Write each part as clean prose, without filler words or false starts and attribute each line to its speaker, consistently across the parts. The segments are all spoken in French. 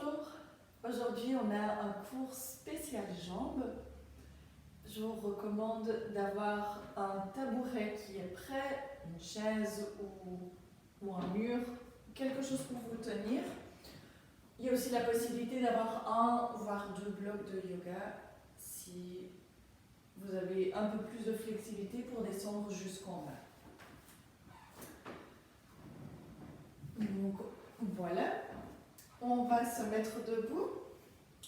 Speaker 1: Bonjour, aujourd'hui on a un cours spécial jambes. Je vous recommande d'avoir un tabouret qui est prêt, une chaise ou un mur, quelque chose pour vous tenir. Il y a aussi la possibilité d'avoir un voire deux blocs de yoga si vous avez un peu plus de flexibilité pour descendre jusqu'en bas. Donc voilà. On va se mettre debout,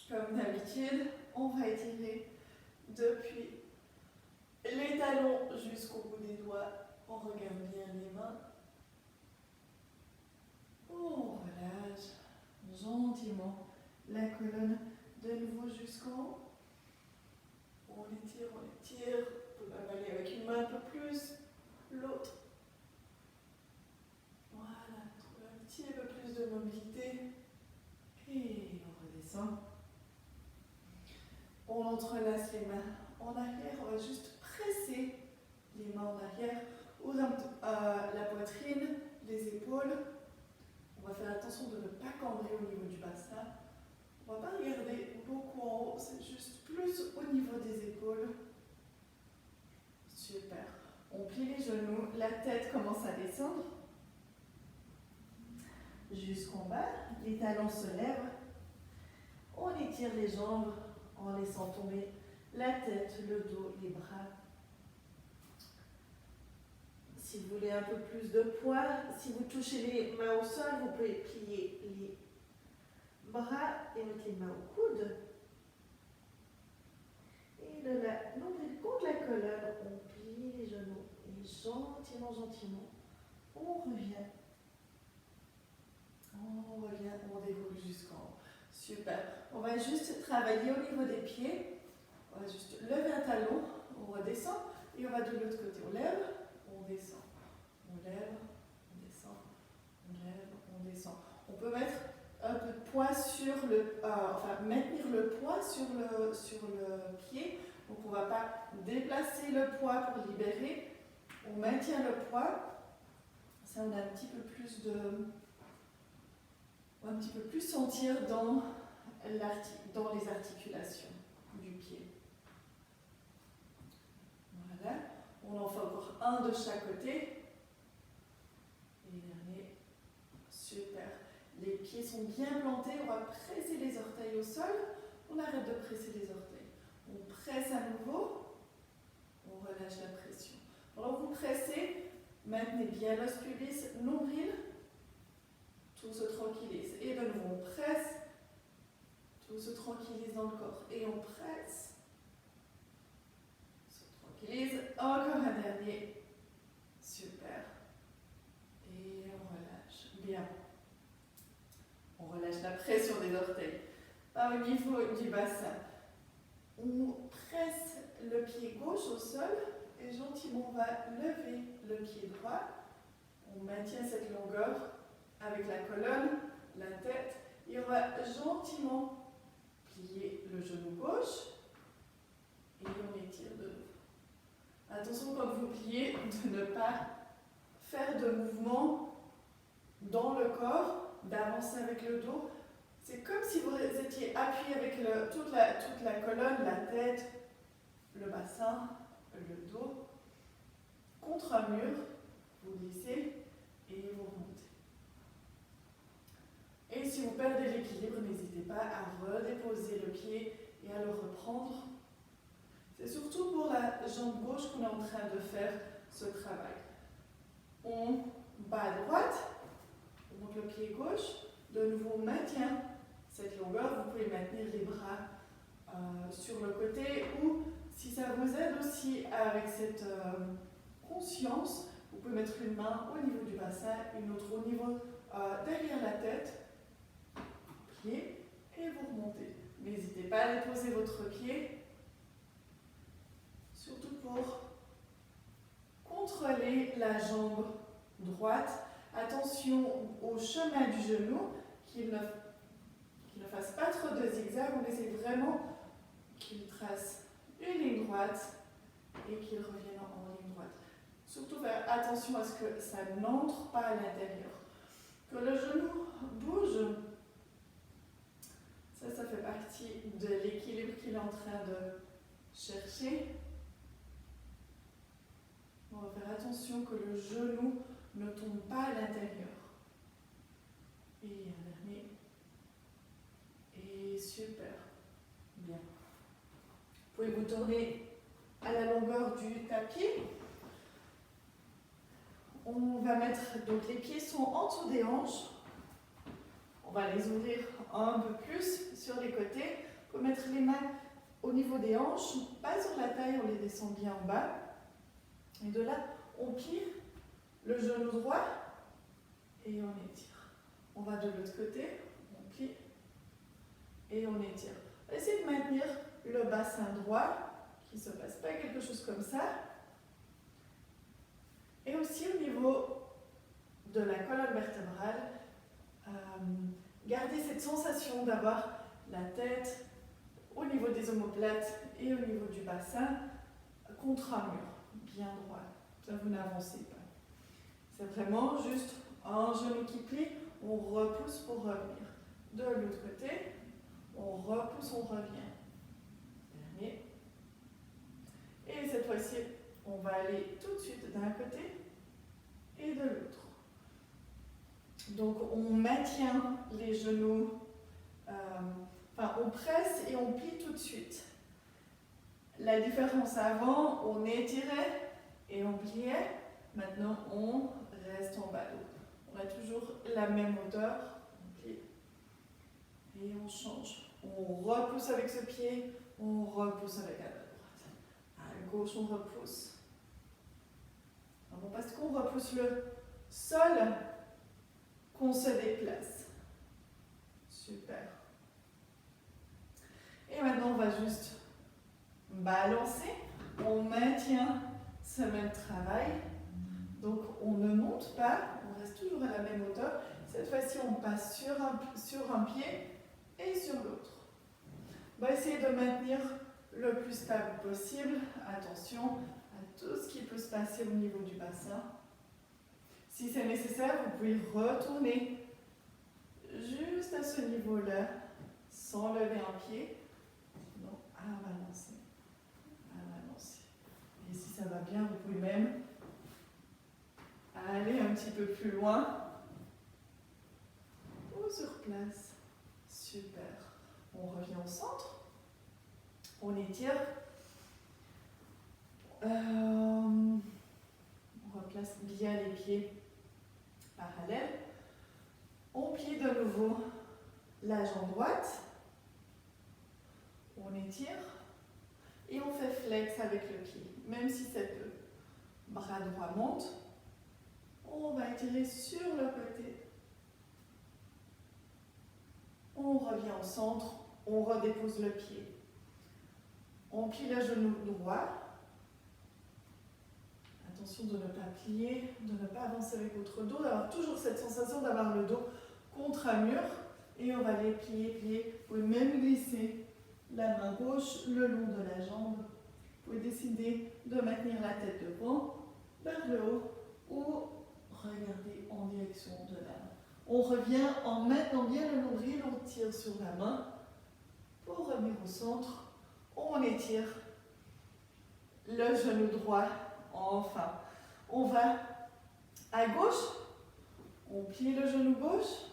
Speaker 1: comme d'habitude. On va étirer depuis les talons jusqu'au bout des doigts. On regarde bien les mains. On relâche gentiment la colonne de nouveau jusqu'en haut. On étire, on étire. On peut même aller avec une main un peu plus, l'autre. Voilà, trouver un petit peu plus de mobilité. Et on redescend. On entrelace les mains en arrière. On va juste presser les mains en arrière. Ouvre la poitrine, les épaules. On va faire attention de ne pas cambrer au niveau du bassin. On ne va pas regarder beaucoup en haut, c'est juste plus au niveau des épaules. Super. On plie les genoux, la tête commence à descendre jusqu'en bas. Les talons se lèvent. On étire les jambes en laissant tomber la tête, le dos, les bras. Si vous voulez un peu plus de poids, si vous touchez les mains au sol, vous pouvez plier les bras et mettre les mains au coude. Et de la nombril contre la colonne, on plie les genoux et gentiment, gentiment, on revient. On déroule jusqu'en haut. Super. On va juste travailler au niveau des pieds. On va juste lever un talon, on redescend et on va de l'autre côté. On lève, on descend. On lève, on descend, on lève, on descend. On peut mettre un peu de poids sur maintenir le poids sur le pied. Donc on ne va pas déplacer le poids pour libérer. On maintient le poids. Ça, on a un petit peu plus sentir dans les articulations du pied. Voilà. On en fait encore un de chaque côté. Et dernier. Super. Les pieds sont bien plantés. On va presser les orteils au sol. On arrête de presser les orteils. On presse à nouveau. On relâche la pression. Alors vous pressez. Maintenez bien l'os pubis, nombril. Tout se tranquillise. Et de nouveau, on presse. Tout se tranquillise dans le corps. Et on presse. Se tranquillise. Encore un dernier. Super. Et on relâche. Bien. On relâche la pression des orteils. Au niveau du bassin, on presse le pied gauche au sol. Et gentiment, on va lever le pied droit. On maintient cette longueur avec la colonne, la tête, et on va gentiment plier le genou gauche et on étire de nouveau. Attention quand vous pliez de ne pas faire de mouvement dans le corps, d'avancer avec le dos. C'est comme si vous étiez appuyé avec toute la colonne, la tête, le bassin, le dos, contre un mur. Vous glissez et vous remontez. Et si vous perdez l'équilibre, n'hésitez pas à redéposer le pied et à le reprendre. C'est surtout pour la jambe gauche qu'on est en train de faire ce travail. On bat à droite, on monte le pied gauche, de nouveau on maintient cette longueur. Vous pouvez maintenir les bras sur le côté ou si ça vous aide aussi avec cette conscience, vous pouvez mettre une main au niveau du bassin, une autre au niveau derrière la tête. Pied et vous remontez. N'hésitez pas à déposer votre pied, surtout pour contrôler la jambe droite. Attention au chemin du genou, qu'il ne fasse pas trop de zigzag. On essaie vraiment qu'il trace une ligne droite et qu'il revienne en ligne droite. Surtout faire attention à ce que ça n'entre pas à l'intérieur. Que le genou bouge train de chercher. On va faire attention que le genou ne tombe pas à l'intérieur. Et un dernier. Et super. Bien. Vous pouvez vous tourner à la longueur du tapis. On va mettre, donc les pieds sont en dessous des hanches. On va les ouvrir un peu plus sur les côtés. Vous pouvez mettre les mains au niveau des hanches, pas sur la taille, on les descend bien en bas. Et de là, on plie le genou droit et on étire. On va de l'autre côté, on plie et on étire. Essayez de maintenir le bassin droit, qu'il ne se passe pas quelque chose comme ça. Et aussi au niveau de la colonne vertébrale, gardez cette sensation d'avoir la tête au niveau des omoplates et au niveau du bassin contre un mur, bien droit. Ça, vous n'avancez pas. C'est vraiment juste un genou qui plie, on repousse pour revenir. De l'autre côté, on repousse, on revient. Dernier. Et cette fois-ci, on va aller tout de suite d'un côté et de l'autre. Donc on maintient les genoux, on presse et on plie tout de suite. La différence avant, on étirait et on pliait. Maintenant, on reste en bas. On a toujours la même hauteur. On plie et on change. On repousse avec ce pied, on repousse avec la droite. À gauche, on repousse. Alors, parce qu'on repousse le sol, qu'on se déplace. Super. Et maintenant, on va juste balancer. On maintient ce même travail. Donc, on ne monte pas, on reste toujours à la même hauteur. Cette fois-ci, on passe sur un pied et sur l'autre. On va essayer de maintenir le plus stable possible. Attention à tout ce qui peut se passer au niveau du bassin. Si c'est nécessaire, vous pouvez retourner juste à ce niveau-là, sans lever un pied. Non, à balancer. Et si ça va bien, vous pouvez même aller un petit peu plus loin ou sur place. Super. On revient au centre. On étire. On replace bien les pieds parallèles. On plie de nouveau la jambe droite. On étire. Et on fait flex avec le pied, même si c'est peu. Bras droit monte. On va étirer sur le côté. On revient au centre. On redépose le pied. On plie le genou droit. Attention de ne pas plier, de ne pas avancer avec votre dos, d'avoir toujours cette sensation d'avoir le dos contre un mur. Et on va les plier. Vous pouvez même glisser la main gauche le long de la jambe. Vous pouvez décider de maintenir la tête devant, vers le haut, ou regarder en direction de la main. On revient en maintenant bien le nombril, on tire sur la main. Pour revenir au centre, on étire le genou droit. Enfin, on va à gauche, on plie le genou gauche,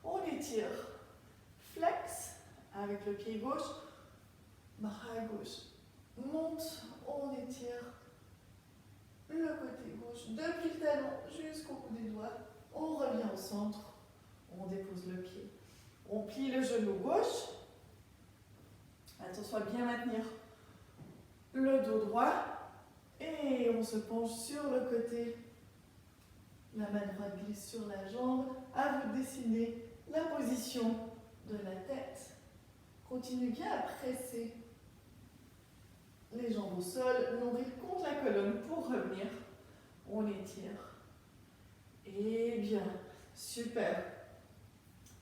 Speaker 1: on étire, flex avec le pied gauche, bras gauche, monte, on étire le côté gauche, depuis le talon jusqu'au bout des doigts, on revient au centre, on dépose le pied, on plie le genou gauche, attention à bien maintenir le dos droit, et on se penche sur le côté, la main droite glisse sur la jambe, à vous de dessiner la position de la tête. Continuez bien à presser les jambes au sol, nombril contre la colonne pour revenir. On étire. Et bien, super.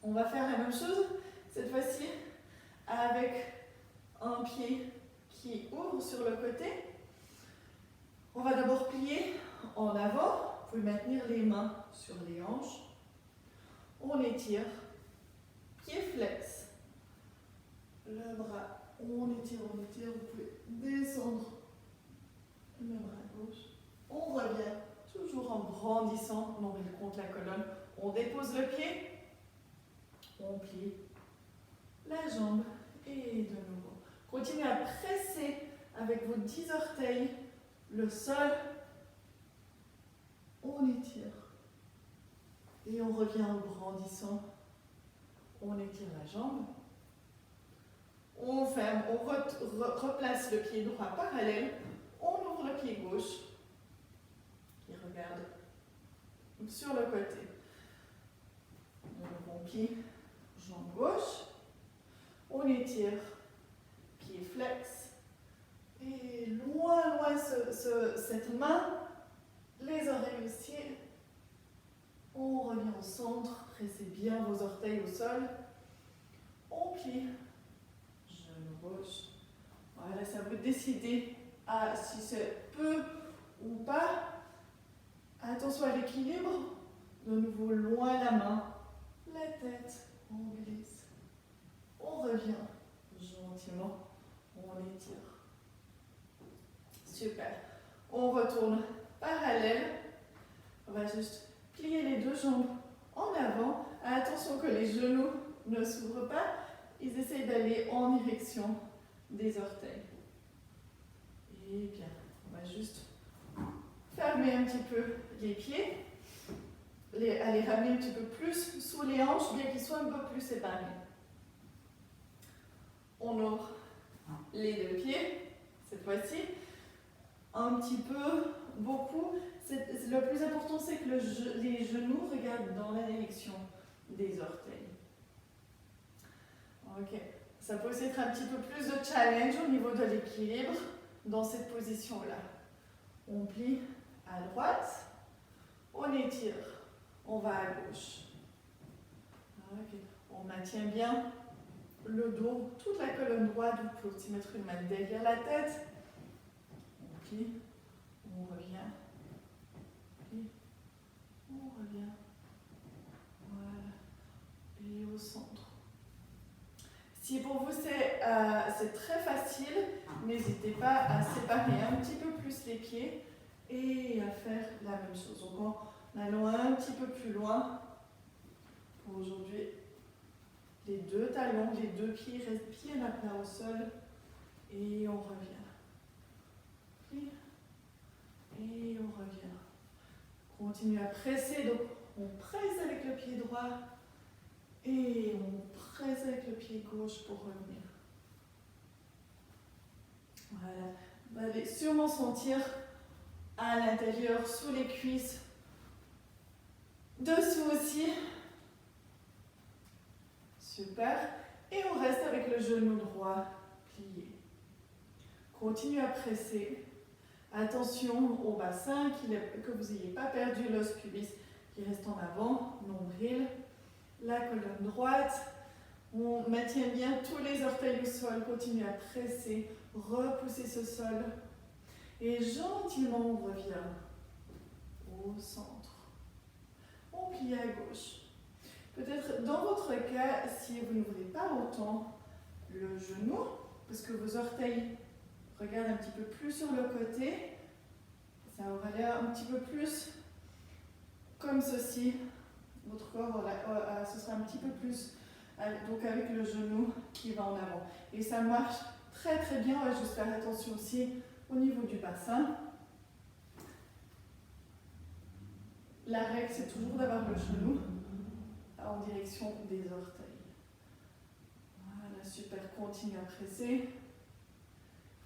Speaker 1: On va faire la même chose, cette fois-ci, avec un pied qui ouvre sur le côté. On va d'abord plier en avant. Vous pouvez maintenir les mains sur les hanches. On étire. Pied flex. Le bras On étire, vous pouvez descendre le même bras gauche. On revient, toujours en grandissant, nombril contre la colonne. On dépose le pied, on plie la jambe et de nouveau. Continuez à presser avec vos 10 orteils le sol. On étire. Et on revient en grandissant. On étire la jambe. On ferme, on replace le pied droit parallèle. On ouvre le pied gauche. Et regarde sur le côté. On plie, jambe gauche. On étire, pied flex. Et loin, loin cette main. Les oreilles aussi. On revient au centre. Pressez bien vos orteils au sol. On plie. Genou gauche. Voilà, ça vous décidez si c'est peu ou pas. Attention à l'équilibre. De nouveau, loin la main. La tête. On glisse. On revient. Gentiment. On étire. Super. On retourne parallèle. On va juste plier les deux jambes en avant. Attention que les genoux ne s'ouvrent pas. Ils essayent d'aller en direction des orteils. Et bien, on va juste fermer un petit peu les pieds. Aller ramener un petit peu plus sous les hanches, bien qu'ils soient un peu plus séparés. On ouvre les deux pieds, cette fois-ci. Un petit peu, beaucoup. Le plus important, c'est que les genoux regardent dans la direction des orteils. Ok. Ça peut aussi être un petit peu plus de challenge au niveau de l'équilibre dans cette position-là. On plie à droite, on étire, on va à gauche. Okay. On maintient bien le dos, toute la colonne droite. Vous pouvez aussi mettre une main derrière la tête. On plie, on revient. Plie, on revient. Voilà. Et au centre. Si pour vous c'est très facile, n'hésitez pas à séparer un petit peu plus les pieds et à faire la même chose. Donc en allant un petit peu plus loin, pour aujourd'hui, les deux talons, les deux pieds restent bien à plat au sol et on revient. Plie et on revient. Continue à presser, donc on presse avec le pied droit. Et on presse avec le pied gauche pour revenir. Voilà. Vous allez sûrement sentir à l'intérieur, sous les cuisses, dessous aussi. Super. Et on reste avec le genou droit plié. Continue à presser. Attention au bassin, que vous n'ayez pas perdu l'os pubis qui reste en avant, nombril. La colonne droite, on maintient bien tous les orteils au sol, continue à presser, repousser ce sol et gentiment on revient au centre. On plie à gauche. Peut-être dans votre cas, si vous n'ouvrez pas autant le genou, parce que vos orteils regardent un petit peu plus sur le côté, ça aura l'air un petit peu plus comme ceci. Votre corps, ce sera un petit peu plus, donc avec le genou qui va en avant. Et ça marche très très bien. On va juste faire attention aussi au niveau du bassin. La règle, c'est toujours d'avoir le genou en direction des orteils. Voilà, super. Continue à presser.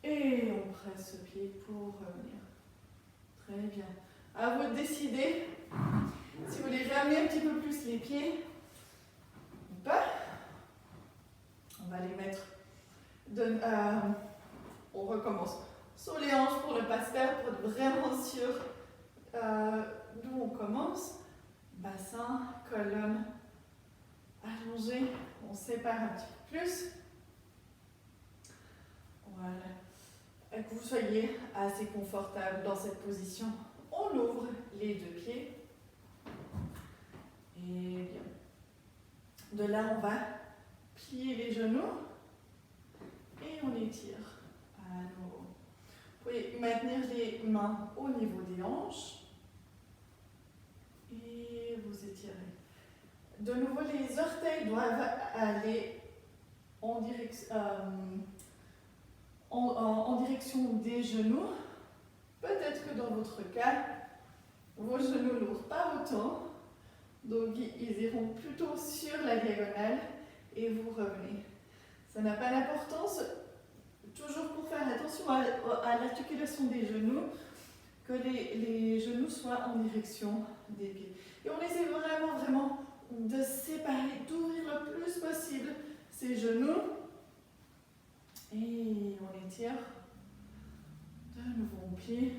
Speaker 1: Et on presse le pied pour revenir. Très bien. À vous de décider. Si vous voulez ramener un petit peu plus les pieds, ou pas, on va les mettre. On recommence sur les hanches pour ne pas se perdre, pour être vraiment sûr d'où on commence. Bassin, colonne allongée, on sépare un petit peu plus. Voilà. Et que vous soyez assez confortable dans cette position. On ouvre les deux pieds. Et bien. De là, on va plier les genoux Et on étire à nouveau. Vous pouvez maintenir les mains au niveau des hanches. Et vous étirez. De nouveau, les orteils doivent aller en direction des genoux. Peut-être que dans votre cas, vos genoux n'ouvrent pas autant. Donc, ils iront plutôt sur la diagonale et vous revenez. Ça n'a pas d'importance. Toujours pour faire attention à l'articulation des genoux, que les genoux soient en direction des pieds. Et on essaie vraiment de séparer, d'ouvrir le plus possible ces genoux. Et on étire. De nouveau, on plie.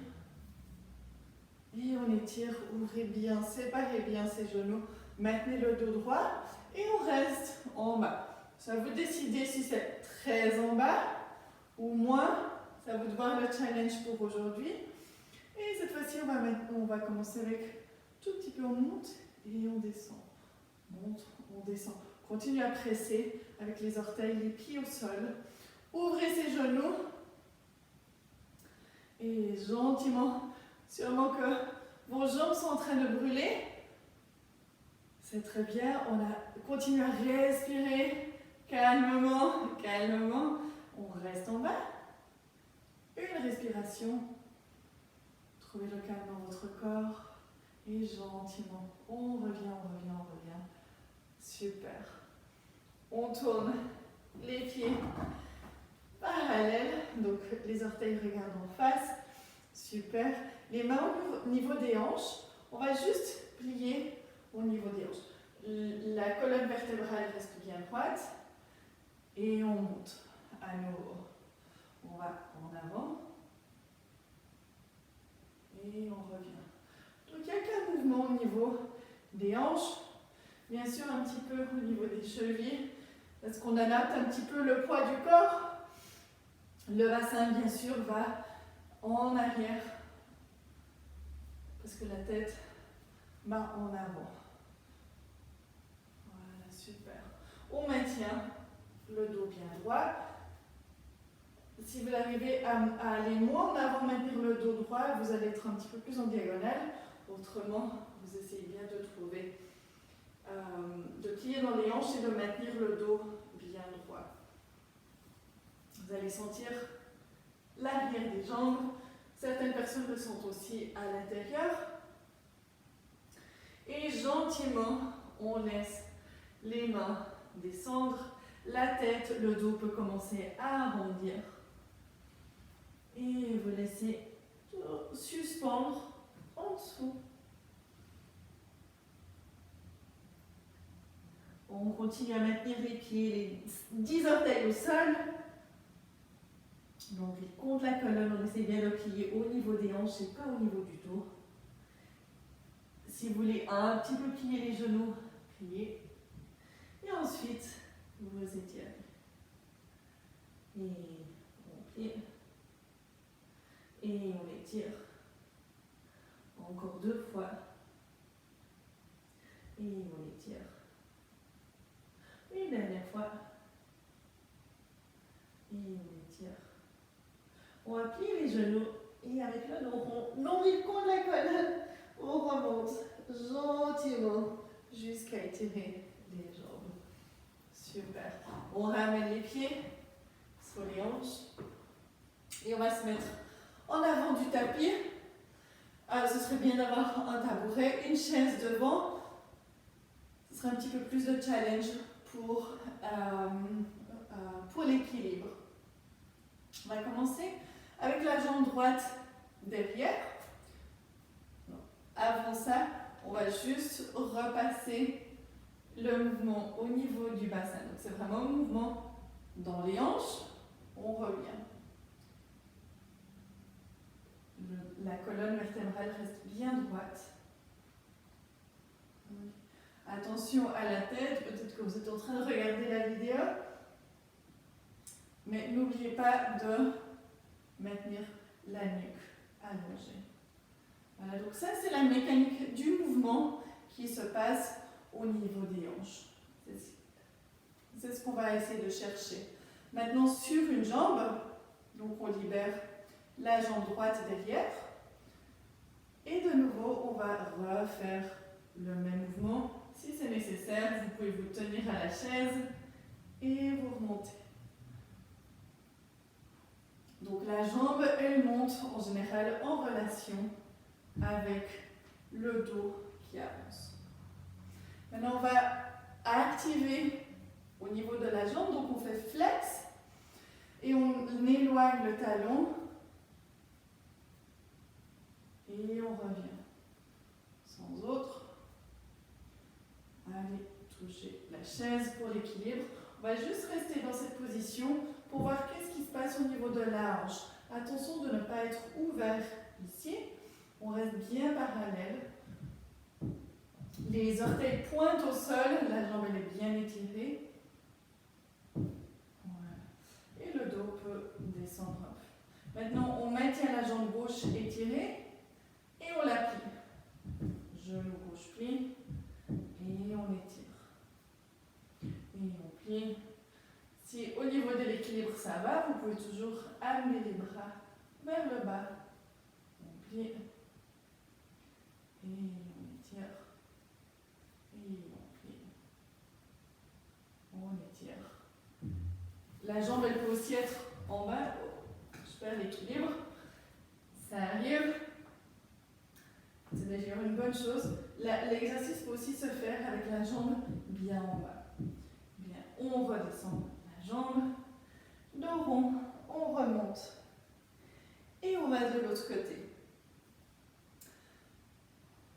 Speaker 1: Et on étire, ouvrez bien, séparez bien ces genoux. Maintenez le dos droit. Et on reste en bas. Ça vous décidez si c'est très en bas ou moins. Ça vous de voir le challenge pour aujourd'hui. Et cette fois-ci, on va commencer avec tout petit peu on monte et on descend. Monte, on descend. Continue à presser avec les orteils, les pieds au sol. Ouvrez ses genoux. Et gentiment, sûrement que vos jambes sont en train de brûler. C'est très bien. Continue à respirer calmement, calmement. On reste en bas. Une respiration. Trouvez le calme dans votre corps. Et gentiment, on revient. Super. On tourne les pieds parallèles. Donc les orteils regardent en face. Super. Les mains au niveau des hanches. On va juste plier au niveau des hanches. La colonne vertébrale reste bien droite. Et on monte à nouveau. On va en avant. Et on revient. Donc il n'y a qu'un mouvement au niveau des hanches. Bien sûr, un petit peu au niveau des chevilles. Parce qu'on adapte un petit peu le poids du corps. Le bassin, bien sûr, va en arrière. Parce que la tête va en avant. Voilà, super. On maintient le dos bien droit. Si vous arrivez à aller moins en avant, maintenir le dos droit, vous allez être un petit peu plus en diagonale. Autrement, vous essayez bien de trouver, de plier dans les hanches et de maintenir le dos bien droit. Vous allez sentir l'arrière des jambes. Certaines personnes le sentent aussi à l'intérieur. Et gentiment, on laisse les mains descendre. La tête, le dos peut commencer à arrondir. Et vous laissez suspendre en dessous. On continue à maintenir les pieds, les 10 orteils au sol. Donc, contre la colonne, on essaie bien de plier au niveau des hanches et pas au niveau du dos. Si vous voulez un petit peu plier les genoux, pliez. Et ensuite, vous étirez. Et on plie. Et on étire. Encore 2 fois. Et on étire. Une dernière fois. Et on étire. On va plier les genoux. Et avec le dos rond, nombril contre la colonne, on remonte gentiment jusqu'à étirer les jambes. Super. On ramène les pieds sur les hanches. Et on va se mettre en avant du tapis. Ce serait bien d'avoir un tabouret, une chaise devant. Ce serait un petit peu plus de challenge pour l'équilibre. On va commencer avec la jambe droite derrière. Avant ça, on va juste repasser le mouvement au niveau du bassin. Donc c'est vraiment un mouvement dans les hanches. On revient. La colonne vertébrale reste bien droite. Attention à la tête, peut-être que vous êtes en train de regarder la vidéo, mais n'oubliez pas de maintenir la nuque allongée. Voilà, donc ça c'est la mécanique du mouvement qui se passe au niveau des hanches. C'est ce qu'on va essayer de chercher. Maintenant sur une jambe, donc on libère la jambe droite derrière. Et de nouveau, on va refaire le même mouvement. Si c'est nécessaire, vous pouvez vous tenir à la chaise et vous remontez. Donc la jambe, elle monte en général en relation avec le dos qui avance. Maintenant, on va activer au niveau de la jambe, donc on fait flex et on éloigne le talon et on revient. Sans autre. Allez, toucher la chaise pour l'équilibre. On va juste rester dans cette position pour voir qu'est-ce qui se passe au niveau de la hanche. Attention de ne pas être ouvert ici. On reste bien parallèle. Les orteils pointent au sol, la jambe elle est bien étirée. Voilà. Et le dos peut descendre un peu. Maintenant, on maintient la jambe gauche étirée et on la plie. Genou gauche plie et on étire. Et on plie. Si au niveau de l'équilibre ça va, vous pouvez toujours amener les bras vers le bas. On plie et on étire. Et on plie. On étire. La jambe elle peut aussi être en bas. Je perds l'équilibre. Ça arrive. C'est déjà une bonne chose. L'exercice peut aussi se faire avec la jambe bien en bas. Bien, on redescend la jambe, dos rond, on remonte. Et on va de l'autre côté.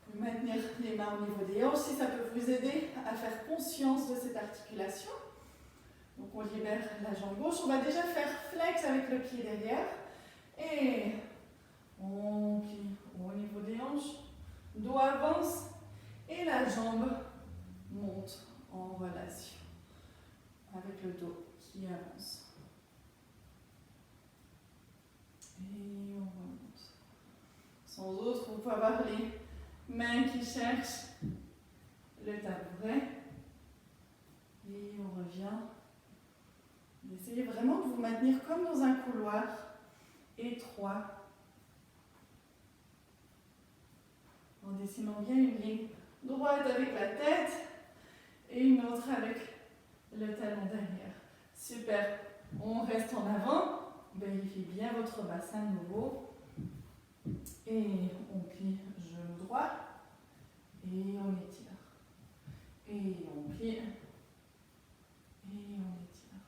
Speaker 1: Vous pouvez maintenir les mains au niveau des hanches si ça peut vous aider à faire conscience de cette articulation. Donc on libère la jambe gauche. On va déjà faire flex avec le pied derrière. Et on plie au niveau des hanches. Dos avance et la jambe monte en relation avec le dos qui avance. Et on remonte. Sans autre, vous pouvez avoir les mains qui cherchent le tabouret. Et on revient. Essayez vraiment de vous maintenir comme dans un couloir étroit. En dessinant bien une ligne droite avec la tête et une autre avec le talon derrière. Super. On reste en avant. Vérifiez bien votre bassin nouveau. Et on plie genou droit. Et on étire. Et on plie. Et on étire.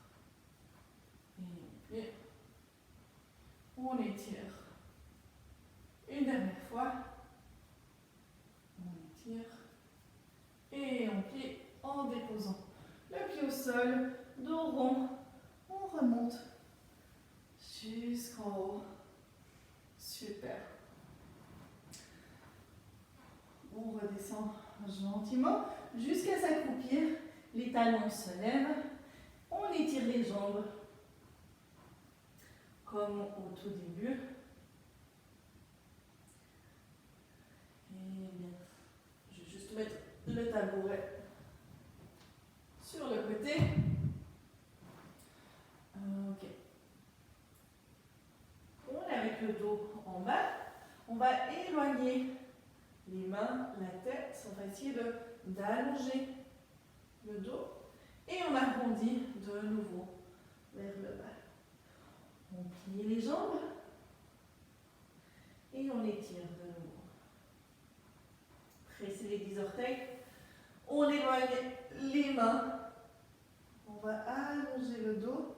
Speaker 1: Et on plie. On étire. Une dernière fois. On étire. Et on plie en déposant le pied au sol, dos rond. On remonte jusqu'en haut. Super. On redescend gentiment jusqu'à s'accroupir. Les talons se lèvent. On étire les jambes comme au tout début. Et bien, je vais juste mettre le tabouret sur le côté. Ok. On est avec le dos en bas. On va éloigner les mains, la tête. On va essayer d'allonger le dos. Et on arrondit de nouveau vers le bas. On plie les jambes. Et on étire de nouveau. Pressez les 10 orteils. On éloigne les mains. On va allonger le dos.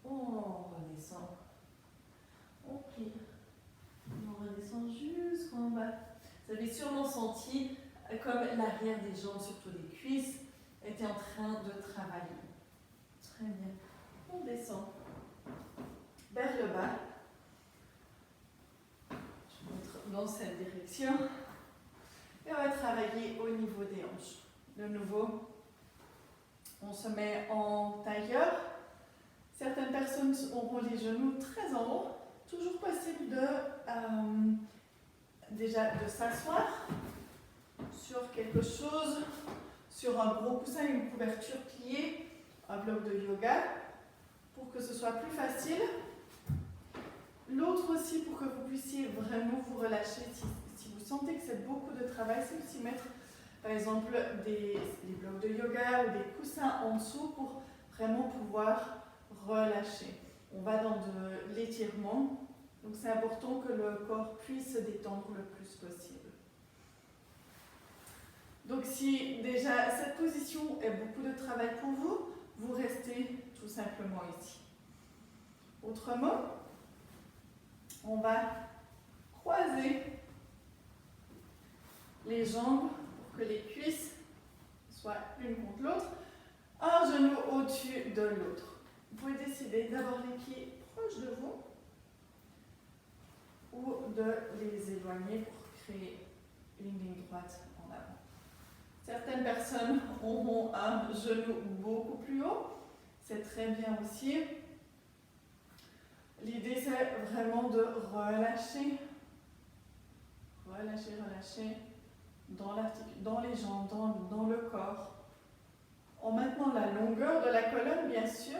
Speaker 1: On redescend. On plie. On redescend jusqu'en bas. Vous avez sûrement senti comme l'arrière des jambes, surtout les cuisses, était en train de travailler. Très bien. On descend vers le bas. Je montre dans cette direction. Et on va travailler au niveau des hanches. De nouveau, on se met en tailleur. Certaines personnes auront les genoux très en haut. Toujours possible déjà de s'asseoir sur quelque chose, sur un gros coussin, une couverture pliée, un bloc de yoga, pour que ce soit plus facile. L'autre aussi, pour que vous puissiez vraiment vous relâcher, si vous sentez que c'est beaucoup de travail, c'est aussi mettre, par exemple, des blocs de yoga ou des coussins en dessous pour vraiment pouvoir relâcher. On va dans de l'étirement, donc c'est important que le corps puisse se détendre le plus possible. Donc si déjà cette position est beaucoup de travail pour vous, vous restez tout simplement ici. Autrement, on va croiser les jambes pour que les cuisses soient l'une contre l'autre, un genou au-dessus de l'autre. Vous pouvez décider d'avoir les pieds proches de vous ou de les éloigner pour créer une ligne droite en avant. Certaines personnes auront un genou beaucoup plus haut, c'est très bien aussi. L'idée c'est vraiment de relâcher, relâcher dans les jambes, dans le corps, en maintenant la longueur de la colonne bien sûr,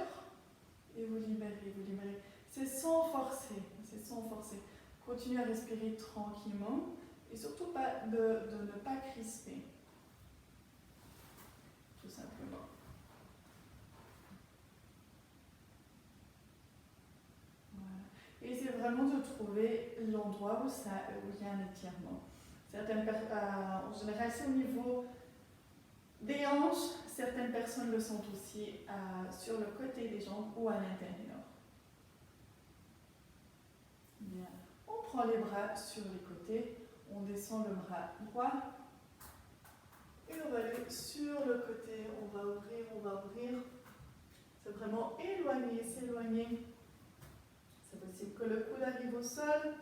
Speaker 1: et vous libérez, vous libérez. C'est sans forcer, c'est sans forcer. Continuez à respirer tranquillement et surtout pas de ne pas crisper, tout simplement. Et c'est vraiment de trouver l'endroit où il y a un étirement. En général, c'est au niveau des hanches. Certaines personnes le sentent aussi sur le côté des jambes ou à l'intérieur. Bien. On prend les bras sur les côtés. On descend le bras droit. Et on va aller sur le côté. On va ouvrir. C'est vraiment éloigner, s'éloigner. C'est possible que le coude arrive au sol.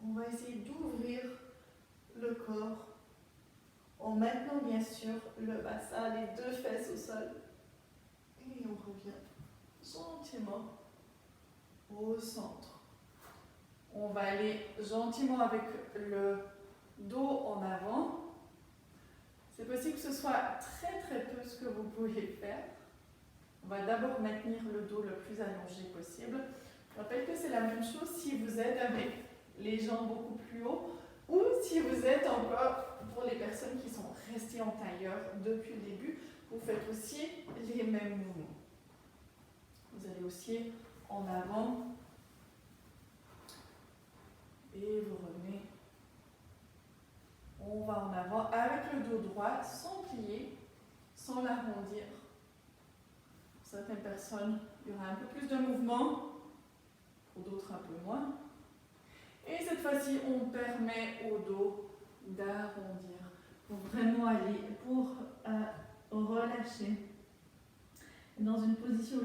Speaker 1: On va essayer d'ouvrir le corps en maintenant bien sûr le bassin, les deux fesses au sol. Et on revient gentiment au centre. On va aller gentiment avec le dos en avant. C'est possible que ce soit très peu ce que vous pouvez faire. On va d'abord maintenir le dos le plus allongé possible. Je rappelle que c'est la même chose si vous êtes avec les jambes beaucoup plus haut ou si vous êtes encore, pour les personnes qui sont restées en tailleur depuis le début, vous faites aussi les mêmes mouvements. Vous allez aussi en avant et vous revenez. On va en avant avec le dos droit sans plier, sans l'arrondir. Pour certaines personnes, il y aura un peu plus de mouvement, pour d'autres un peu moins. Et cette fois-ci, on permet au dos d'arrondir pour vraiment aller, pour relâcher dans une position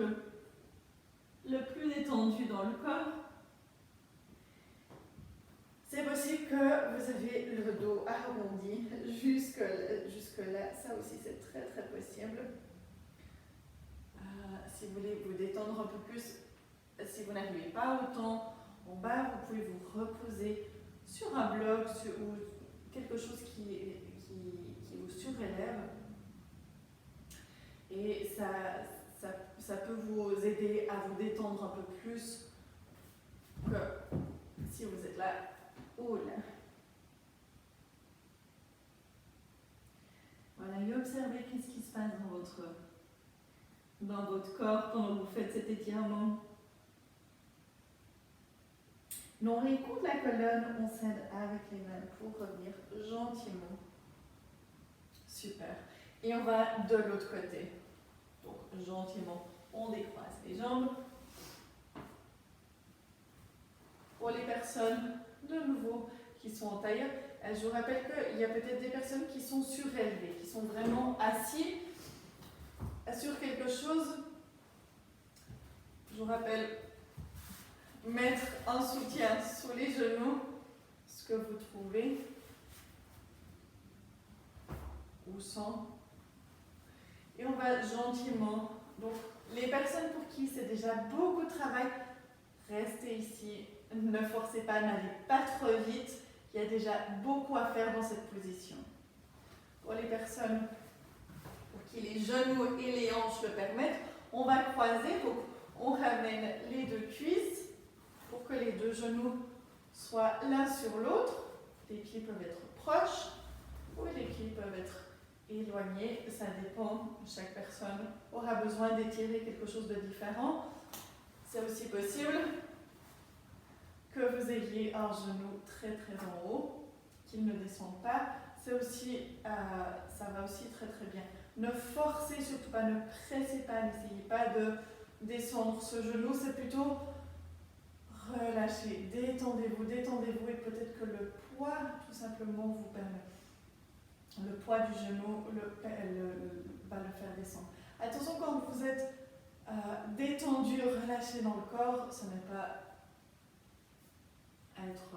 Speaker 1: le plus détendue dans le corps. C'est possible que vous avez le dos arrondi jusque là. Ça aussi, c'est très possible. Si vous voulez vous détendre un peu plus, si vous n'arrivez pas autant en bas, vous pouvez vous reposer sur un bloc ou quelque chose qui vous surélève. Et ça peut vous aider à vous détendre un peu plus que si vous êtes là ou là. Voilà, et observez qu'est-ce qui se passe dans votre corps pendant que vous faites cet étirement. On réécoute la colonne, on s'aide avec les mains pour revenir gentiment. Super. Et on va de l'autre côté. Donc gentiment, on décroise les jambes. Pour les personnes, de nouveau, qui sont en tailleur, je vous rappelle qu'il y a peut-être des personnes qui sont surélevées, qui sont vraiment assis sur quelque chose. Je vous rappelle, mettre un soutien sous les genoux, ce que vous trouvez, ou sans. Et on va gentiment. Donc, les personnes pour qui c'est déjà beaucoup de travail, restez ici. Ne forcez pas, n'allez pas trop vite. Il y a déjà beaucoup à faire dans cette position. Pour les personnes pour qui les genoux et les hanches le permettent, On va croiser, donc on ramène les deux cuisses pour que les deux genoux soient l'un sur l'autre. Les pieds peuvent être proches ou les pieds peuvent être éloignés. Ça dépend, chaque personne aura besoin d'étirer quelque chose de différent. C'est aussi possible que vous ayez un genou très très en haut, qu'il ne descende pas. C'est aussi, ça va aussi très très bien. Ne forcez surtout pas, ne pressez pas, n'essayez pas de descendre ce genou, c'est plutôt relâchez, détendez-vous, détendez-vous et peut-être que le poids tout simplement vous permet. Le poids du genou va le faire descendre. Attention quand vous êtes détendu, relâché dans le corps, ce n'est pas être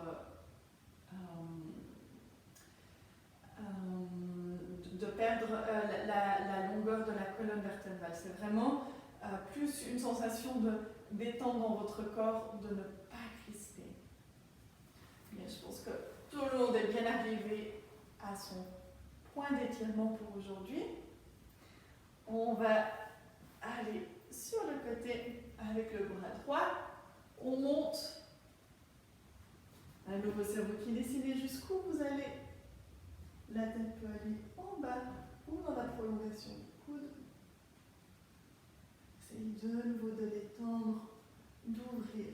Speaker 1: de perdre la longueur de la colonne vertébrale. C'est vraiment plus une sensation de détendre dans votre corps, de ne pas crisper. Mais je pense que tout le monde est bien arrivé à son point d'étirement pour aujourd'hui. On va aller sur le côté avec le bras droit. On monte. À nouveau, c'est vous qui décidez jusqu'où vous allez. La tête peut aller en bas ou dans la prolongation du coude. Essayez de nouveau de l'étendre, d'ouvrir.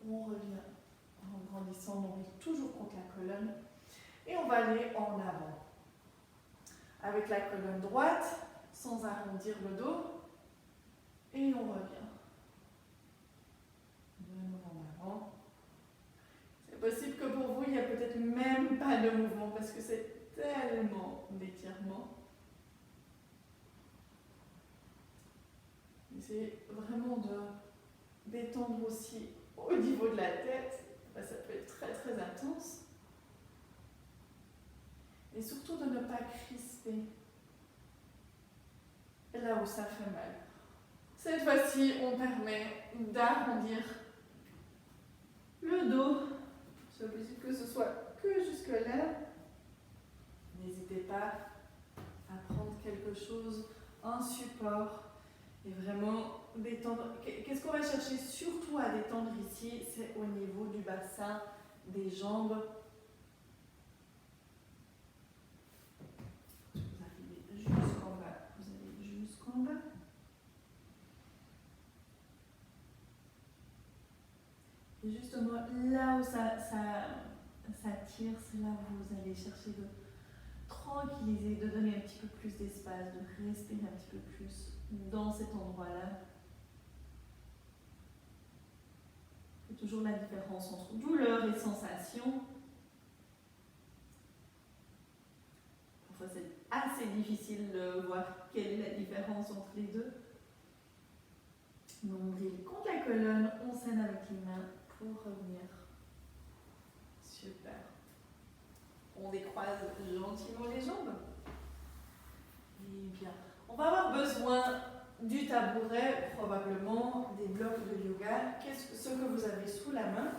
Speaker 1: On revient en grandissant, on revient toujours contre la colonne. Et on va aller en avant. Avec la colonne droite, sans arrondir le dos. Et on revient. De nouveau en avant. C'est possible que pour vous, il n'y a peut-être même pas de mouvement parce que c'est tellement d'étirement. Essayez vraiment de détendre aussi au niveau de la tête. Ça peut être très très intense. Et surtout de ne pas crisper là où ça fait mal. Cette fois-ci, on permet d'arrondir le dos. C'est possible que ce soit que jusque-là. N'hésitez pas à prendre quelque chose, un support, et vraiment détendre. Qu'est-ce qu'on va chercher surtout à détendre ici? C'est au niveau du bassin, des jambes. Vous arrivez jusqu'en bas. Vous allez jusqu'en bas. Et justement, là où ça tire, c'est là où vous allez chercher de tranquilliser, de donner un petit peu plus d'espace, de respirer un petit peu plus dans cet endroit-là. C'est toujours la différence entre douleur et sensation. Parfois, c'est assez difficile de voir quelle est la différence entre les deux. Nombril contre la colonne, on scène avec les mains pour revenir. Super. On décroise gentiment les jambes. Et bien, on va avoir besoin du tabouret, probablement des blocs de yoga. Ce que vous avez sous la main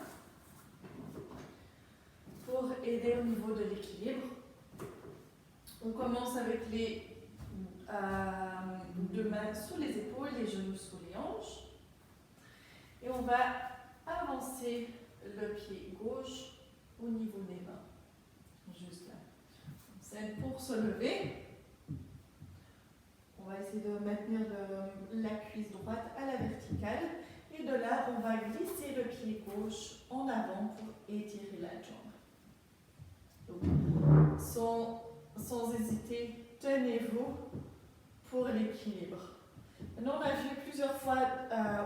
Speaker 1: pour aider au niveau de l'équilibre. On commence avec les deux mains sous les épaules, les genoux sous les hanches. Et on va avancer le pied gauche au niveau des mains. Juste là. C'est pour se lever. On va essayer de maintenir la cuisse droite à la verticale. Et de là, on va glisser le pied gauche en avant pour étirer la jambe. Donc, sans hésiter, tenez-vous pour l'équilibre. Maintenant, on a vu plusieurs fois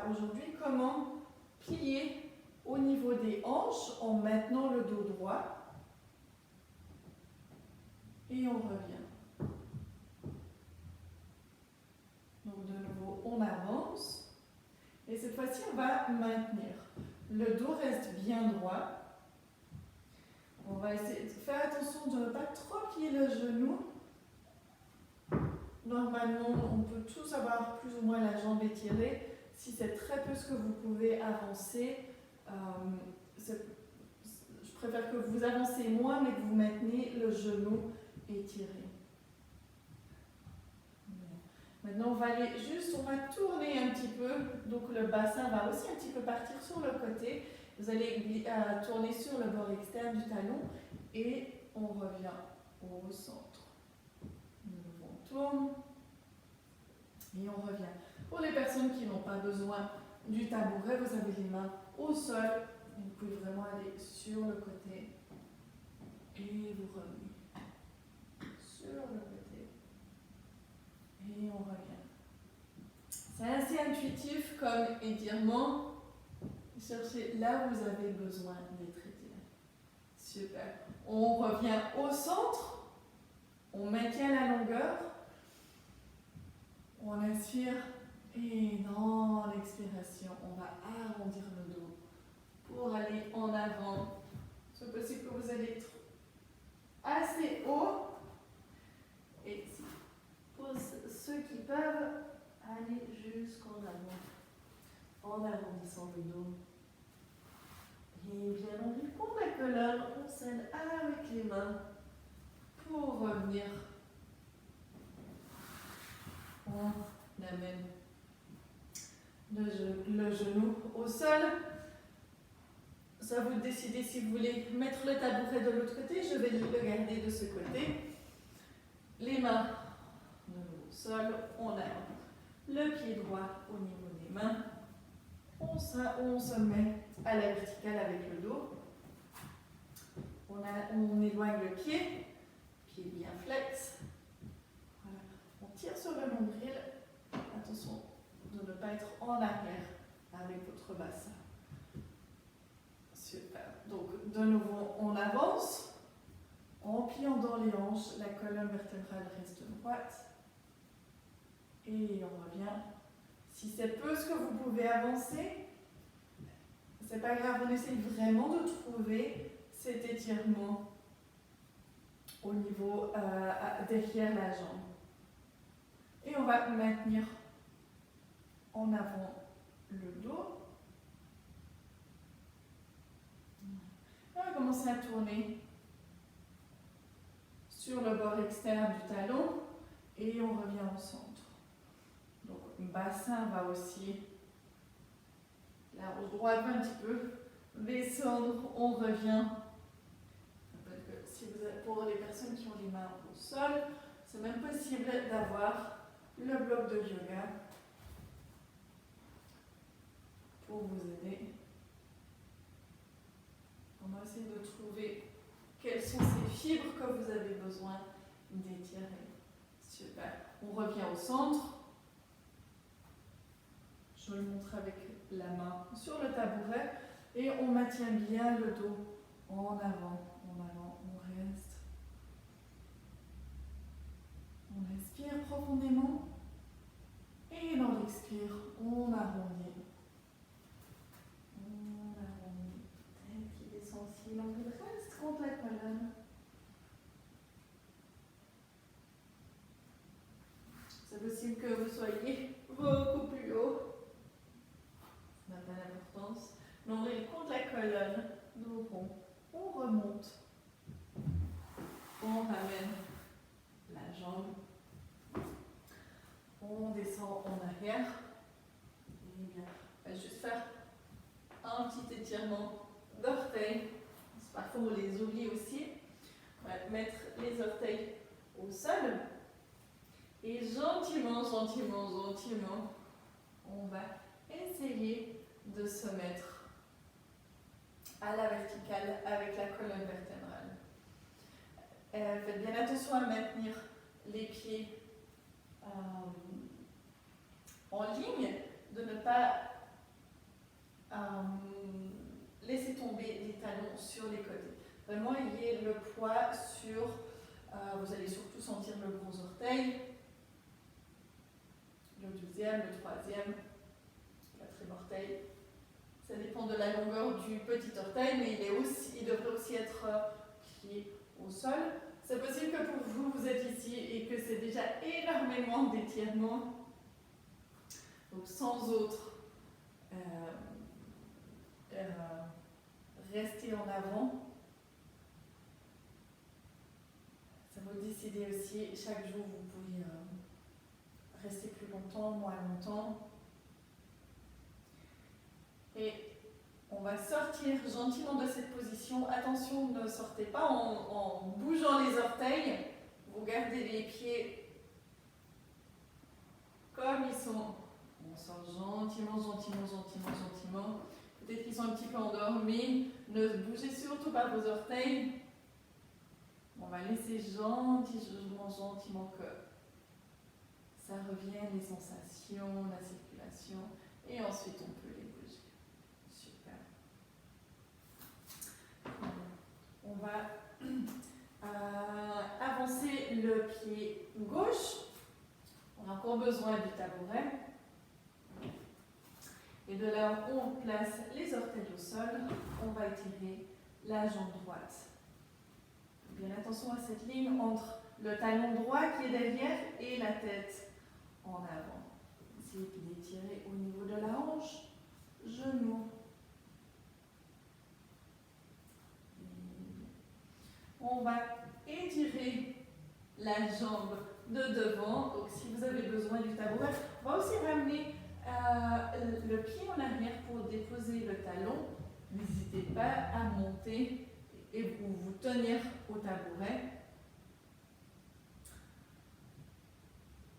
Speaker 1: aujourd'hui comment plier au niveau des hanches en maintenant le dos droit. Et on revient. Donc de nouveau, on avance. Et cette fois-ci, on va maintenir. Le dos reste bien droit. On va essayer de faire attention de ne pas trop plier le genou. Normalement, on peut tous avoir plus ou moins la jambe étirée. Si c'est très peu ce que vous pouvez avancer, je préfère que vous avancez moins, mais que vous maintenez le genou étiré. Maintenant, on va aller juste, on va tourner un petit peu. Donc, le bassin va aussi un petit peu partir sur le côté. Vous allez tourner sur le bord externe du talon et on revient au centre. On tourne et on revient. Pour les personnes qui n'ont pas besoin du tabouret, vous avez les mains au sol. Vous pouvez vraiment aller sur le côté et vous revenez sur le côté et on revient. C'est assez intuitif comme étirement. Cherchez là où vous avez besoin d'être étiré. Super. On revient au centre. On maintient la longueur. On inspire. Et dans l'expiration, on va arrondir le dos pour aller en avant. C'est possible que vous allez être assez haut. Et pour ceux qui peuvent, aller jusqu'en avant en arrondissant le dos. Et bien, on répond la colonne, on scène avec les mains pour revenir. On amène le genou au sol. Ça, vous décidez si vous voulez mettre le tabouret de l'autre côté. Je vais le garder de ce côté. Les mains au sol, on avance. Le pied droit au niveau des mains. On se met à la verticale avec le dos. On éloigne le pied bien flex. Voilà. On tire sur le nombril. Attention de ne pas être en arrière avec votre bassin. Super. Donc, de nouveau, on avance. En pliant dans les hanches, la colonne vertébrale reste droite. Et on revient. Si c'est peu ce que vous pouvez avancer, c'est pas grave, on essaye vraiment de trouver cet étirement au niveau derrière la jambe. Et on va maintenir en avant le dos. Et on va commencer à tourner sur le bord externe du talon et on revient au centre. Donc, le bassin va aussi, la droite va un petit peu descendre, on revient. Si vous êtes, pour les personnes qui ont les mains au sol, c'est même possible d'avoir le bloc de yoga pour vous aider. On va essayer de trouver quelles sont ces fibres que vous avez besoin d'étirer. Super. On revient au centre. Je le montre avec la main sur le tabouret et on maintient bien le dos en avant, on reste. On inspire profondément et dans l'expire, on arrondit. On arrondit. Tête qui descend si l'angle reste contre la colonne. C'est possible que vous soyez beaucoup plus haut. Ça n'a pas d'importance. Nombril contre la colonne, dos rond. On remonte. On ramène la jambe. On descend en arrière. Et bien, on va juste faire un petit étirement d'orteils. Parfois on les oublie aussi. On va mettre les orteils au sol. Et gentiment, on va essayer de se mettre à la verticale avec la colonne vertébrale. Faites bien attention à maintenir les pieds en ligne, de ne pas laisser tomber les talons sur les côtés. Vraiment, il y ait le poids sur, vous allez surtout sentir le gros orteil, le deuxième, le troisième, le quatrième orteil. Ça dépend de la longueur du petit orteil, mais il devrait aussi être plié au sol. C'est possible que pour vous, vous êtes ici et que c'est déjà énormément d'étirements. Donc sans autre, restez en avant. Ça vous décidez aussi, chaque jour vous pouvez rester plus longtemps, moins longtemps. Et on va sortir gentiment de cette position. Attention, ne sortez pas en bougeant les orteils. Vous gardez les pieds comme ils sont. On sort gentiment, gentiment, gentiment, gentiment. Peut-être qu'ils sont un petit peu endormis. Ne bougez surtout pas vos orteils. On va laisser gentiment, gentiment que ça revienne, les sensations, la circulation. Et ensuite, on peut les bouger. Super. On va avancer le pied gauche. On a encore besoin du tabouret. Et de là où on place les orteils au sol, on va étirer la jambe droite. Bien attention à cette ligne entre le talon droit qui est derrière et la tête en avant. Essayez d'étirer au niveau de la hanche, genou. On va étirer la jambe de devant. Donc si vous avez besoin du tabouret, on va aussi ramener le pied en arrière pour déposer le talon. N'hésitez pas à monter et vous tenir au tabouret.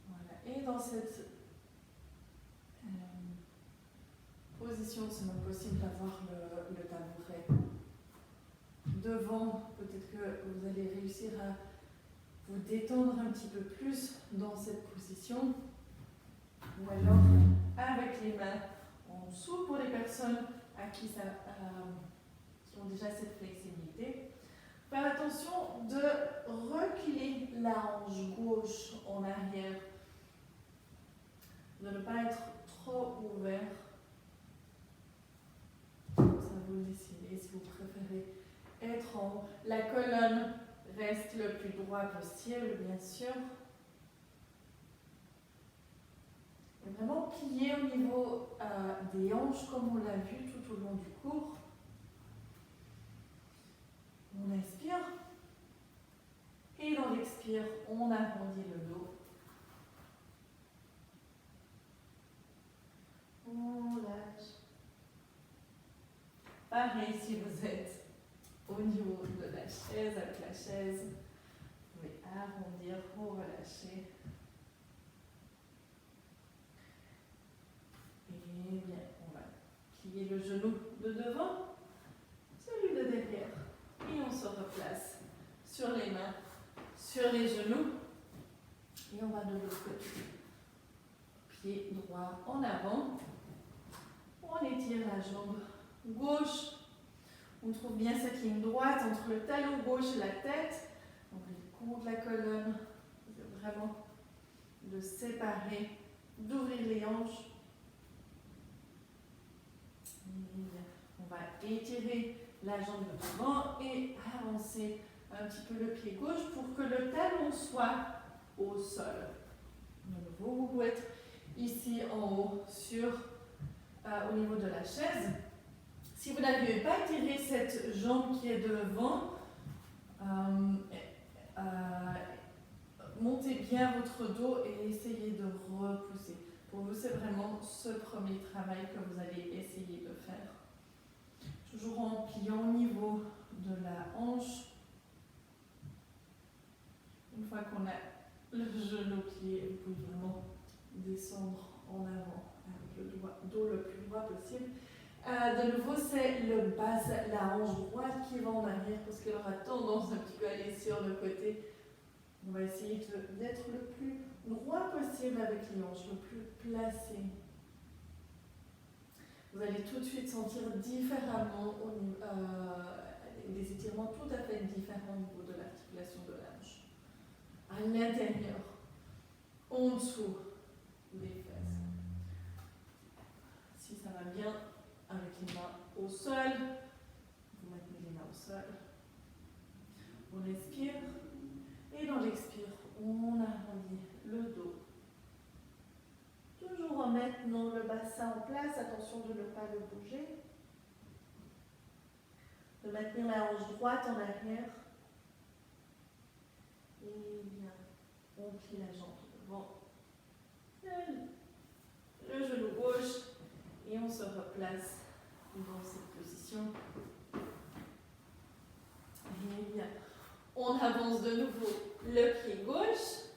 Speaker 1: Voilà. Et dans cette position, c'est même possible d'avoir le tabouret devant. Peut-être que vous allez réussir à vous détendre un petit peu plus dans cette position. Ou alors avec les mains en dessous pour les personnes à qui ont déjà cette flexibilité. Faire attention de reculer la hanche gauche en arrière, de ne pas être trop ouvert. Ça vous décidez si vous préférez être en haut. La colonne reste le plus droit possible, bien sûr. Et vraiment plier au niveau des hanches comme on l'a vu tout au long du cours. On inspire et dans l'expire, on arrondit le dos. On lâche. Pareil si vous êtes au niveau de la chaise, avec la chaise, vous pouvez arrondir ou relâcher. Et bien, on va plier le genou de devant, celui de derrière. Et on se replace sur les mains, sur les genoux. Et on va de l'autre côté. Pied droit en avant. On étire la jambe gauche. On trouve bien cette ligne droite entre le talon gauche et la tête. On contre la colonne. Vraiment de séparer, d'ouvrir les hanches. On va étirer la jambe de devant et avancer un petit peu le pied gauche pour que le talon soit au sol. De nouveau, vous pouvez être ici en haut au niveau de la chaise. Si vous n'arrivez pas à étirer cette jambe qui est devant, montez bien votre dos et essayez de repousser. Pour vous, c'est vraiment ce premier travail que vous allez essayer de faire. Toujours en pliant au niveau de la hanche. Une fois qu'on a le genou plié, vous pouvez vraiment descendre en avant avec le dos le plus droit possible. De nouveau, c'est la hanche droite qui va en arrière parce qu'elle aura tendance un petit peu à aller sur le côté. On va essayer d'être le plus droit possible avec les hanches, le plus placé. Vous allez tout de suite sentir différemment des étirements tout à fait différents au niveau de l'articulation de la hanche. À l'intérieur, en dessous des fesses. Si ça va bien, avec les mains au sol, vous maintenez les mains au sol. On expire et dans l'expire, on arrondit le dos. Toujours en maintenant le bassin en place, attention de ne pas le bouger. De maintenir la hanche droite en arrière. Et bien, on plie la jambe devant. le genou gauche et on se replace dans cette position. Et bien, on avance de nouveau le pied gauche.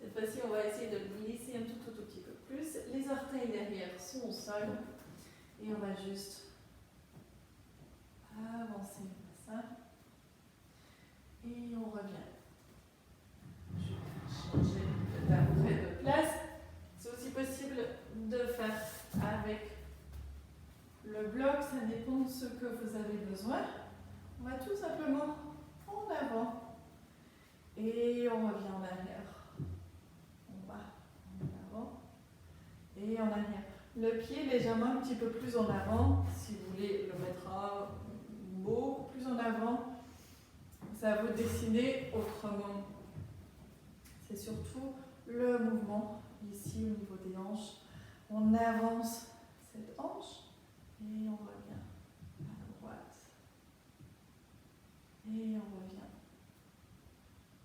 Speaker 1: Cette fois-ci, on va essayer de le glisser un tout petit peu plus. Les orteils derrière sont au sol et on va juste avancer comme ça. Et on revient. Je vais changer d'après de place. C'est aussi possible de faire avec le bloc, ça dépend de ce que vous avez besoin. On va tout simplement en avant et on revient en arrière. On va en avant et en arrière. Le pied légèrement un petit peu plus en avant, si vous voulez le mettre beaucoup plus en avant. Ça va vous dessiner autrement. C'est surtout le mouvement ici au niveau des hanches. On avance cette hanche et on revient à droite. Et on revient.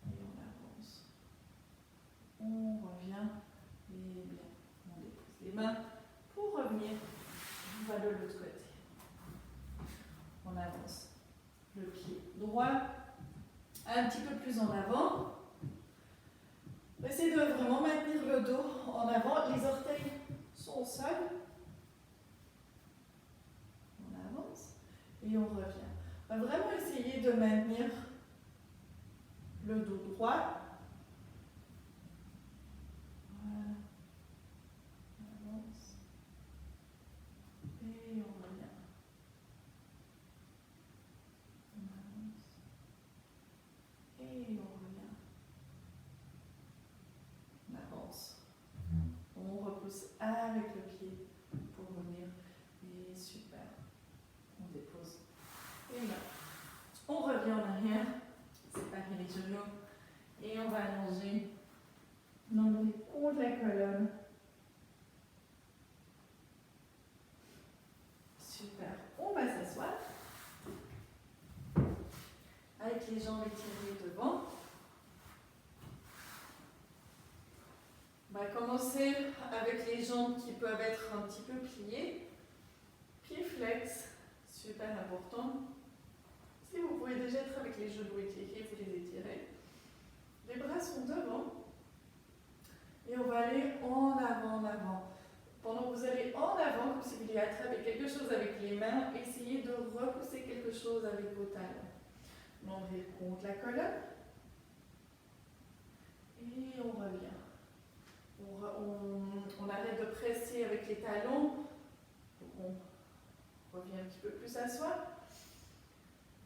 Speaker 1: Et on avance. On revient. Et bien, on dépose les mains pour revenir. On va de l'autre côté. On avance. Le pied droit. Un petit peu plus en avant. Essayez de vraiment maintenir le dos en avant. Les orteils sont au sol. On avance et on revient. On va vraiment essayer de maintenir le dos droit. Voilà. On avance et on revient. On avance et on revient. On avance. On repousse avec le pied pour revenir. Et super. On dépose. Et là, on revient en arrière. Séparer les genoux. Et on va allonger. Nombril contre la colonne. Super. On va s'asseoir. Avec les jambes étirées devant. On va commencer avec les jambes qui peuvent être un petit peu pliées. Pieds flex, super important. Si vous pouvez déjà être avec les genoux étirés, vous les étirez. Les bras sont devant. Et on va aller en avant, en avant. Pendant que vous allez en avant, comme si vous vouliez attraper quelque chose avec les mains, essayez de repousser quelque chose avec vos talons. Nombril contre la colonne. Et on revient. On arrête de presser avec les talons. On revient un petit peu plus à soi.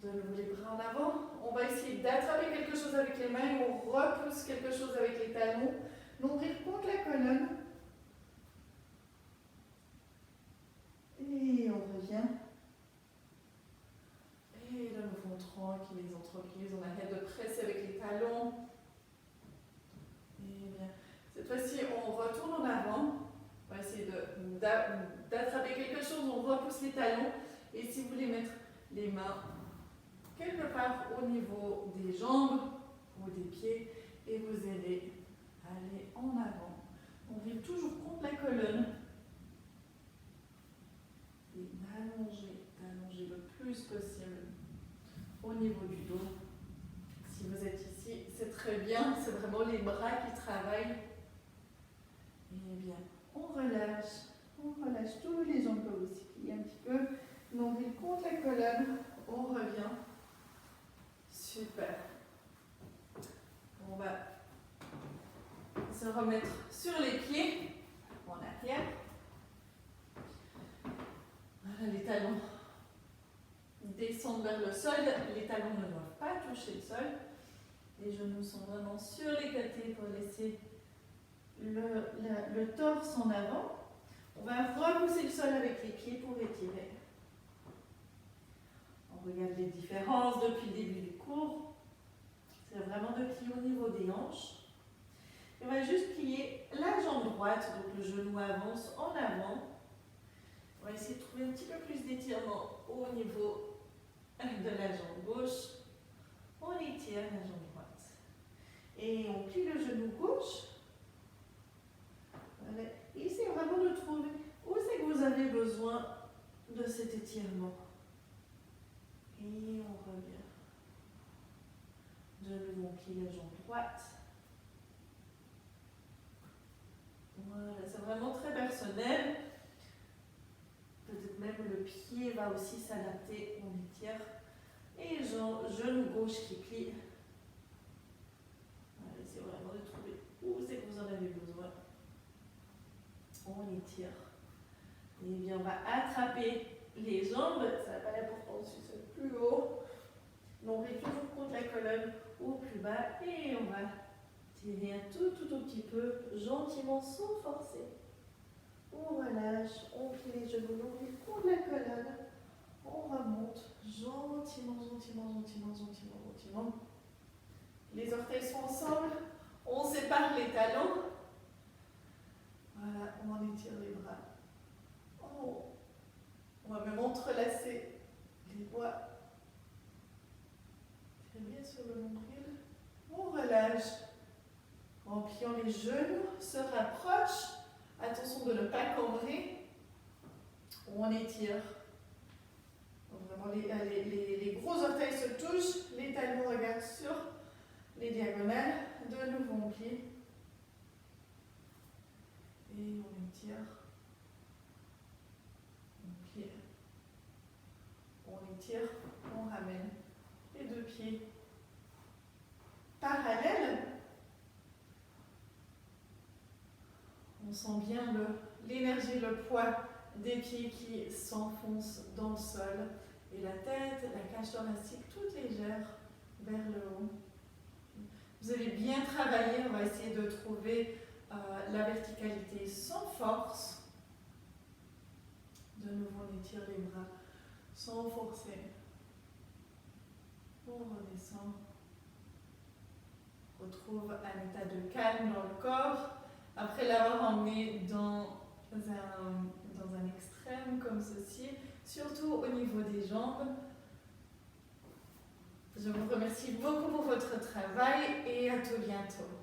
Speaker 1: De nouveau les bras en avant. On va essayer d'attraper quelque chose avec les mains et on repousse quelque chose avec les talons. Nombril contre la colonne. Et on revient. Et de nouveau tranquille, on arrête de presser avec les talons. Et bien. Cette fois-ci, on retourne en avant. On va essayer d'attraper quelque chose, on repousse les talons. Et si vous voulez mettre les mains quelque part au niveau des jambes ou des pieds, et vous allez aller en avant. On vient toujours contre la colonne. Et d'allonger le plus possible au niveau du dos. Si vous êtes ici, c'est très bien, c'est vraiment les bras qui travaillent. Et bien, on relâche tous les jambes peuvent aussi plier un petit peu. Nombril contre la colonne, on revient. Super. On va se remettre sur les pieds en arrière. Voilà, les talons descendent vers le sol. Les talons ne doivent pas toucher le sol. Les genoux sont vraiment sur les côtés pour laisser le torse en avant. On va repousser le sol avec les pieds pour étirer. On regarde les différences depuis le début du cours. C'est vraiment de plier au niveau des hanches. Et on va juste plier la jambe droite, donc le genou avance en avant. On va essayer de trouver un petit peu plus d'étirement au niveau de la jambe gauche. On étire la jambe droite. Et on plie le genou gauche. retrouver où c'est que vous avez besoin de cet étirement. Et on revient. De nouveau, on plie la jambe droite. Voilà, c'est vraiment très personnel. Peut-être même le pied va aussi s'adapter. On étire. Et genou gauche qui plie. Voilà, essayez vraiment de trouver où c'est que vous en avez besoin. On étire. Et bien, on va attraper les jambes. Ça n'a pas l'importance si c'est plus haut. Nombril toujours contre la colonne ou plus bas. Et on va tirer un tout petit peu, gentiment, sans forcer. On relâche, on plie les genoux, nombril contre la colonne. On remonte gentiment, gentiment, gentiment, gentiment, gentiment. Les orteils sont ensemble. On sépare les talons. Voilà, on étire les bras. On va même entrelacer les doigts. Très bien sur le nombril. On relâche. En pliant les genoux, se rapproche. Attention de ne pas cambrer. On étire. Donc vraiment, les gros orteils se touchent. Les talons regardent sur les diagonales. De nouveau, on plie. Et on étire. On plie. On étire. On ramène. Les deux pieds parallèles. On sent bien l'énergie, le poids des pieds qui s'enfoncent dans le sol. Et la tête, la cage thoracique, toute légère vers le haut. Vous avez bien travaillé. On va essayer de trouver la verticalité sans force. De nouveau, on étire les bras sans forcer. On redescend. On retrouve un état de calme dans le corps. Après l'avoir emmené dans un extrême comme ceci, surtout au niveau des jambes. Je vous remercie beaucoup pour votre travail et à tout bientôt.